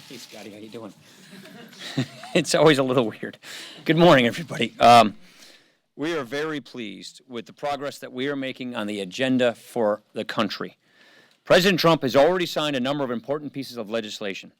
Hey, Scotty, how you doing? It's always a little weird. Good morning, everybody. We are very pleased with the progress that we are making on the agenda for the country. President Trump has already signed a number of important pieces of legislation.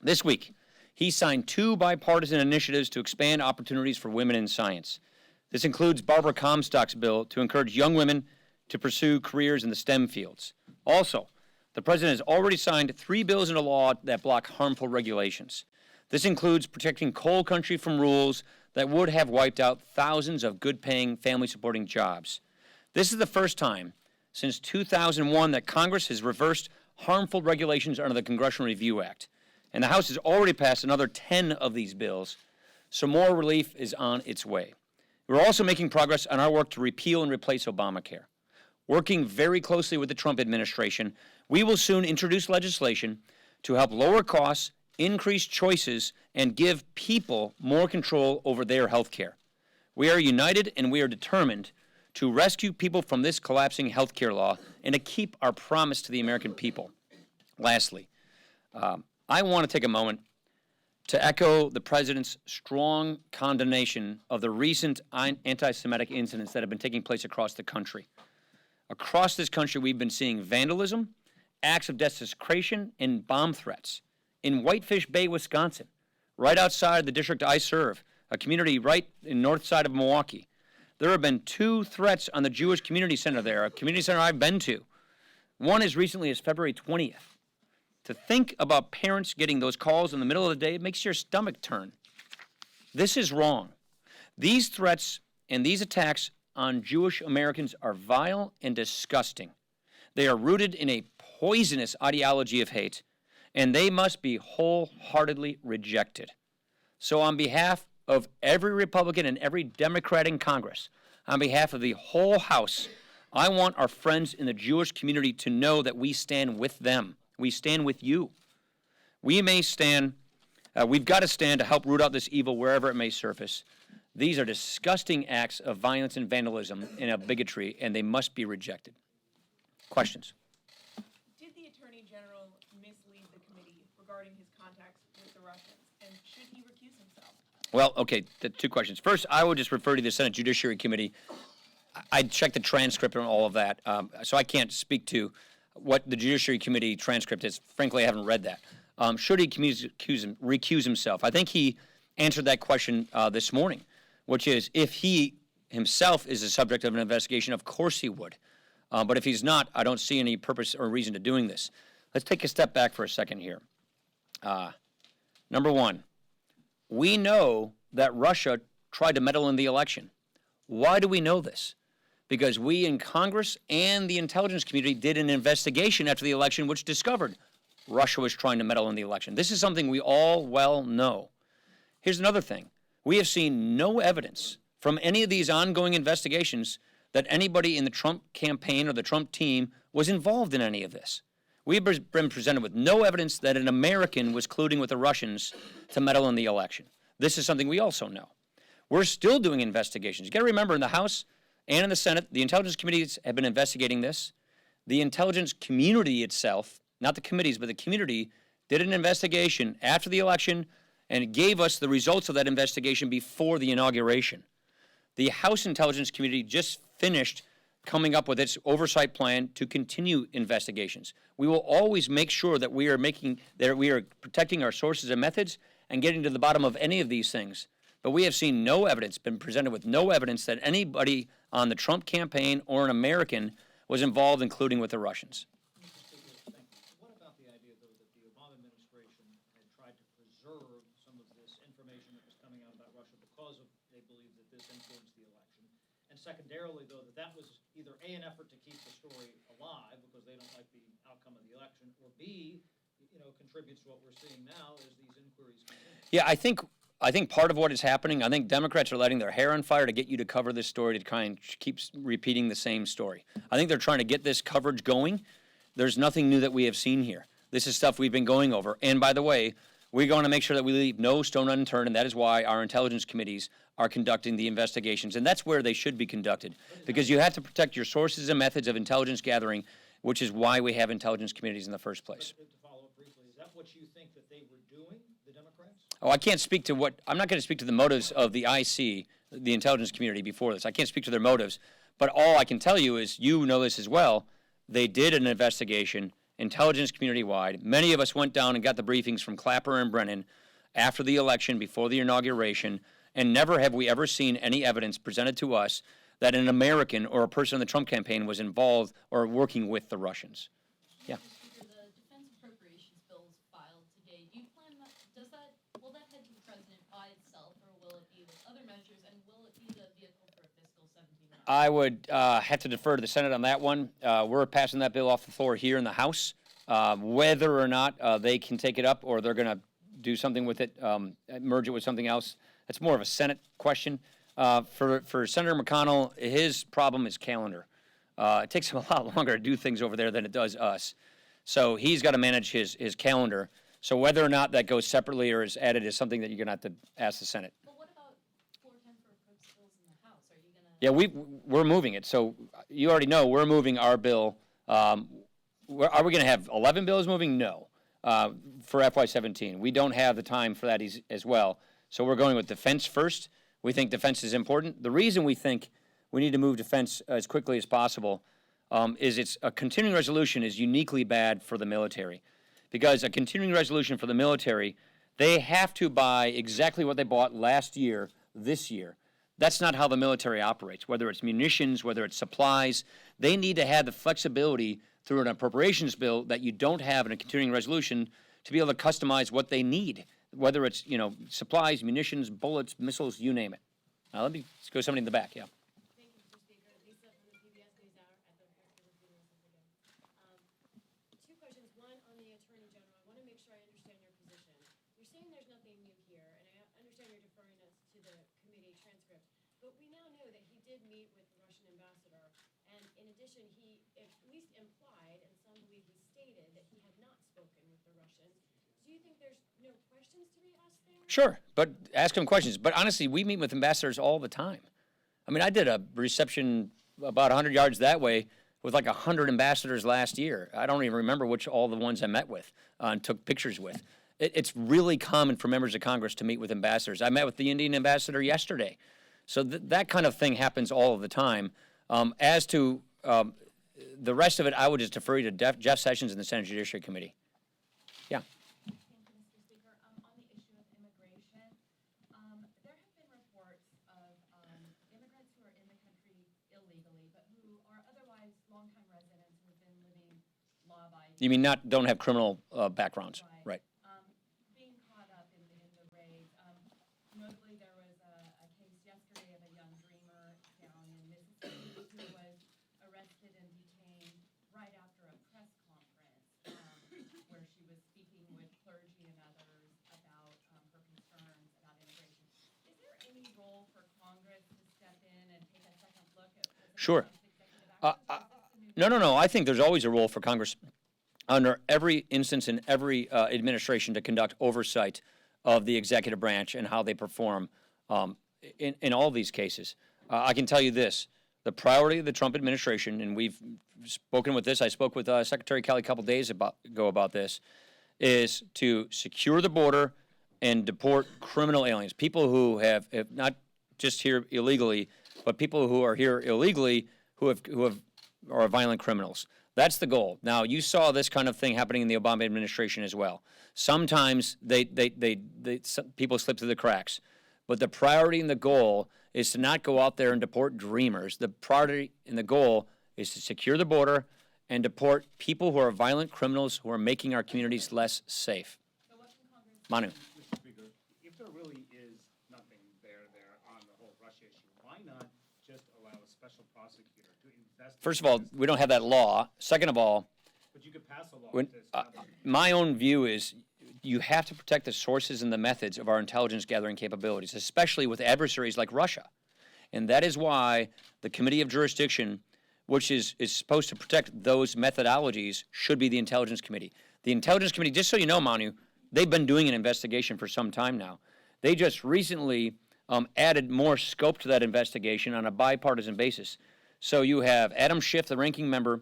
This week, he signed 2 bipartisan initiatives to expand opportunities for women in science. This includes Barbara Comstock's bill to encourage young women to pursue careers in the STEM fields. Also, the president has already signed 3 bills into law that block harmful regulations. This includes protecting coal country from rules that would have wiped out thousands of good-paying, family-supporting jobs. This is the first time since 2001 that Congress has reversed harmful regulations under the Congressional Review Act. And the House has already passed another 10 of these bills, so more relief is on its way. We're also making progress on our work to repeal and replace Obamacare. Working very closely with the Trump administration, we will soon introduce legislation to help lower costs, increase choices, and give people more control over their health care. We are united and we are determined to rescue people from this collapsing health care law and to keep our promise to the American people. Lastly, I want to take a moment to echo the president's strong condemnation of the recent anti-Semitic incidents that have been taking place across the country. Across this country, we've been seeing vandalism, acts of desecration, and bomb threats. In Whitefish Bay, Wisconsin, right outside the district I serve, a community right in north side of Milwaukee, there have been 2 threats on the Jewish community center there, a community center I've been to. One as recently as February 20th. To think about parents getting those calls in the middle of the day, it makes your stomach turn. This is wrong. These threats and these attacks on Jewish Americans are vile and disgusting. They are rooted in a poisonous ideology of hate, and they must be wholeheartedly rejected. So on behalf of every Republican and every Democrat in Congress, on behalf of the whole House, I want our friends in the Jewish community to know that we stand with them. We stand with you. We've got to stand to help root out this evil wherever it may surface. These are disgusting acts of violence and vandalism and of bigotry, and they must be rejected. Questions? Did the Attorney General mislead the committee regarding his contacts with the Russians, and should he recuse himself? Well, okay, 2 questions. First, I would just refer to the Senate Judiciary Committee. I checked the transcript and all of that, so I can't speak to what the Judiciary Committee transcript is. Frankly, I haven't read that. Should he recuse himself? I think he answered that question this morning, which is if he himself is the subject of an investigation, of course he would. But if he's not, I don't see any purpose or reason to doing this. Let's take a step back for a second here. Number one, we know that Russia tried to meddle in the election. Why do we know this? Because we in Congress and the intelligence community did an investigation after the election which discovered Russia was trying to meddle in the election. This is something we all well know. Here's another thing. We have seen no evidence from any of these ongoing investigations that anybody in the Trump campaign or the Trump team was involved in any of this. We've been presented with no evidence that an American was colluding with the Russians to meddle in the election. This is something we also know. We're still doing investigations. You got to remember, in the House and in the Senate, the intelligence committees have been investigating this. The intelligence community itself, not the committees, but the community, did an investigation after the election and gave us the results of that investigation before the inauguration. The House Intelligence Committee just finished coming up with its oversight plan to continue investigations. We will always make sure that we are protecting our sources and methods and getting to the bottom of any of these things. But we have seen no evidence, been presented with no evidence that anybody on the Trump campaign or an American was involved, including with the Russians. What about the idea, though, that the Obama administration had tried to preserve some of this information that was coming out about Russia because they believed that this influenced the election? And secondarily, though, that was either A, an effort to keep the story alive because they don't like the outcome of the election, or B, contributes to what we're seeing now as these inquiries continue. Yeah, I think part of what is happening, I think Democrats are lighting their hair on fire to get you to cover this story, to try and keep repeating the same story. I think they're trying to get this coverage going. There's nothing new that we have seen here. This is stuff we've been going over. And by the way, we're going to make sure that we leave no stone unturned, and that is why our intelligence committees are conducting the investigations. And that's where they should be conducted, because you have to protect your sources and methods of intelligence gathering, which is why we have intelligence committees in the first place. To follow up briefly, is that what what you think that they were doing, the Democrats? Oh, I can't speak to I'm not going to speak to the motives of the IC, the intelligence community, before this. I can't speak to their motives. But all I can tell you is, you know this as well, they did an investigation, intelligence community-wide. Many of us went down and got the briefings from Clapper and Brennan after the election, before the inauguration, and never have we ever seen any evidence presented to us that an American or a person in the Trump campaign was involved or working with the Russians. Yeah. The defense appropriations bills filed today, do you plan will that head to the president by itself, or will it be with other measures, and will it be the vehicle for fiscal 17? I would have to defer to the Senate on that one. We're passing that bill off the floor here in the House. Whether or not they can take it up, or they're going to do something with it, merge it with something else, that's more of a Senate question. For Senator McConnell, his problem is calendar. It takes him a lot longer to do things over there than it does us. So he's got to manage his calendar. So whether or not that goes separately or is added is something that you're going to have to ask the Senate. But what about 410 for principals in the House? Are you going to? Yeah, we're moving it. So you already know we're moving our bill. Are we going to have 11 bills moving? No. For FY17, we don't have the time for that as well. So we're going with defense first. We think defense is important. The reason we think we need to move defense as quickly as possible is a continuing resolution is uniquely bad for the military, because a continuing resolution for the military, they have to buy exactly what they bought last year, this year. That's not how the military operates, whether it's munitions, whether it's supplies. They need to have the flexibility through an appropriations bill that you don't have in a continuing resolution to be able to customize what they need, whether it's, supplies, munitions, bullets, missiles, you name it. Now let me go somebody in the back, yeah. Thank you, Mr. Speaker. Lisa from the PBS NewsHour at the Investigative again. Two questions. One on the Attorney General. I want to make sure I understand your position. You're saying there's nothing new here, and I understand you're deferring us to the committee transcript. But we now know that he did meet with the Russian ambassador, and in addition, he at least implied, and some believe he stated, that he had not spoken with the Russians. Do you think there's no questions to be asked there? Sure, but ask them questions. But honestly, we meet with ambassadors all the time. I mean, I did a reception about 100 yards that way with like 100 ambassadors last year. I don't even remember all the ones I met with and took pictures with. It's really common for members of Congress to meet with ambassadors. I met with the Indian ambassador yesterday. So that kind of thing happens all of the time. As to the rest of it, I would just defer you to Jeff Sessions and the Senate Judiciary Committee. Yeah. Thank you, Mr. Speaker. On the issue of immigration, there have been reports of immigrants who are in the country illegally, but who are otherwise longtime residents who have been living law-abiding. You mean don't have criminal backgrounds? Right. Being caught up in the raids. Notably, there was a case yesterday of a young dreamer down in Mississippi who was arrested and detained right after a press conference where she was speaking with clergy and others about her concerns about immigration. Is there any role for Congress to step in and take a second look at Sure. executive action? No. I think there's always a role for Congress under every instance in every administration to conduct oversight of the executive branch and how they perform in all these cases. I can tell you this. The priority of the Trump administration, and we've spoken with this, I spoke with Secretary Kelly a couple days ago about this, is to secure the border and deport criminal aliens, people who have not just here illegally, but people who are here illegally who are violent criminals. That's the goal. Now, you saw this kind of thing happening in the Obama administration as well. Sometimes people slip through the cracks, but the priority and the goal is to not go out there and deport dreamers. The priority and the goal is to secure the border and deport people who are violent criminals who are making our communities less safe. So what can Congress Manu. Mr. Speaker, if there really is nothing there on the whole Russia issue, why not just allow a special prosecutor to investigate? First of all, we don't have that law. Second of all, But you could pass a law when, to establish. my own view is you have to protect the sources and the methods of our intelligence gathering capabilities, especially with adversaries like Russia. And that is why the Committee of Jurisdiction, which is supposed to protect those methodologies, should be the Intelligence Committee. The Intelligence Committee, just so you know, Manu, they've been doing an investigation for some time now. They just recently added more scope to that investigation on a bipartisan basis. So you have Adam Schiff, the ranking member,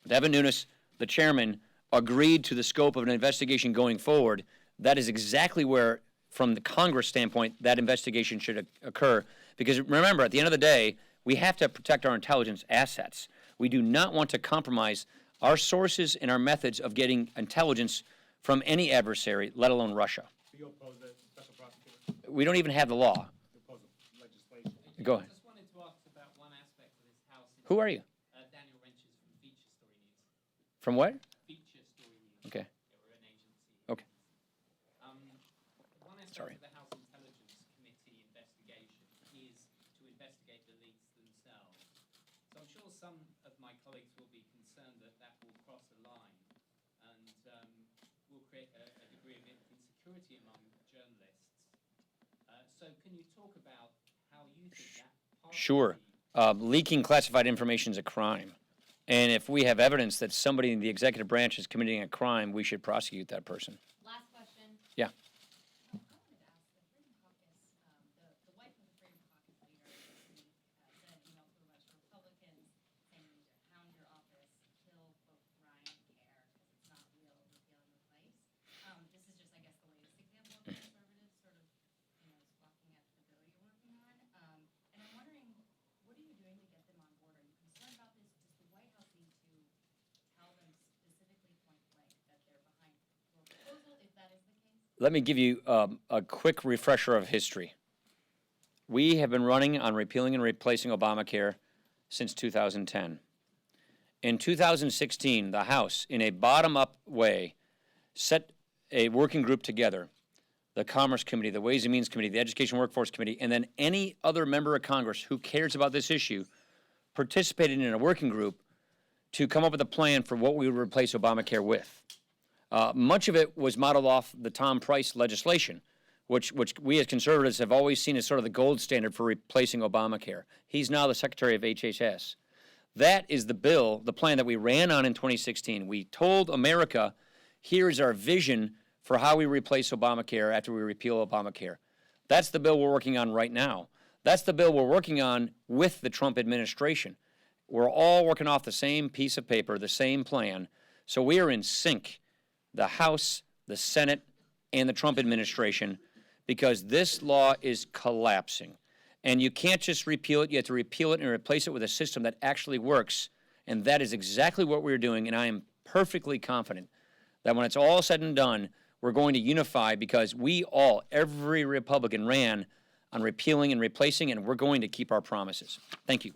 Devin Nunes, the chairman, agreed to the scope of an investigation going forward, that is exactly where, from the Congress standpoint, that investigation should occur. Because remember, at the end of the day, we have to protect our intelligence assets. We do not want to compromise our sources and our methods of getting intelligence from any adversary, let alone Russia. Do you oppose a special prosecutor? We don't even have the law. You oppose legislation? Go ahead. I just wanted to ask about one aspect of this House. Who are you? Daniel Wrenches from Feature Story News. From what? Feature Story News. Okay. Yeah, we're an agency. Okay. One aspect Sorry. of the House Intelligence Committee investigation is to investigate the leaks themselves. So I'm sure some of my colleagues will be concerned that that will cross a line and will create a degree of insecurity among journalists. So can you talk about how you think that part of Sure. Leaking classified information is a crime. And if we have evidence that somebody in the executive branch is committing a crime, we should prosecute that person. Last question. Yeah. I wanted to ask the Freedom Caucus, the wife of the Freedom Caucus leader this week said, for a bunch of Republicans saying we need to hound your office, kill Obamacare because it's not real, repeal and replace. This is just, I guess, the latest example of conservatives sort of, squawking at the bill you're working on. And I'm wondering, what are you doing to get them on board? Are you concerned about this? Does the White House need to tell them specifically point blank that they're behind your proposal, if that is the case? Let me give you a quick refresher of history. We have been running on repealing and replacing Obamacare since 2010. In 2016, the House, in a bottom-up way, set a working group together, the Commerce Committee, the Ways and Means Committee, the Education Workforce Committee, and then any other member of Congress who cares about this issue participated in a working group to come up with a plan for what we would replace Obamacare with. Much of it was modeled off the Tom Price legislation, which we as conservatives have always seen as sort of the gold standard for replacing Obamacare. He's now the Secretary of HHS. That is the bill, the plan that we ran on in 2016. We told America, here is our vision for how we replace Obamacare after we repeal Obamacare. That's the bill we're working on right now. That's the bill we're working on with the Trump administration. We're all working off the same piece of paper, the same plan. So we are in sync, the House, the Senate, and the Trump administration, because this law is collapsing. And you can't just repeal it. You have to repeal it and replace it with a system that actually works. And that is exactly what we're doing. And I am perfectly confident that when it's all said and done, we're going to unify, because we all, every Republican, ran on repealing and replacing, and we're going to keep our promises. Thank you.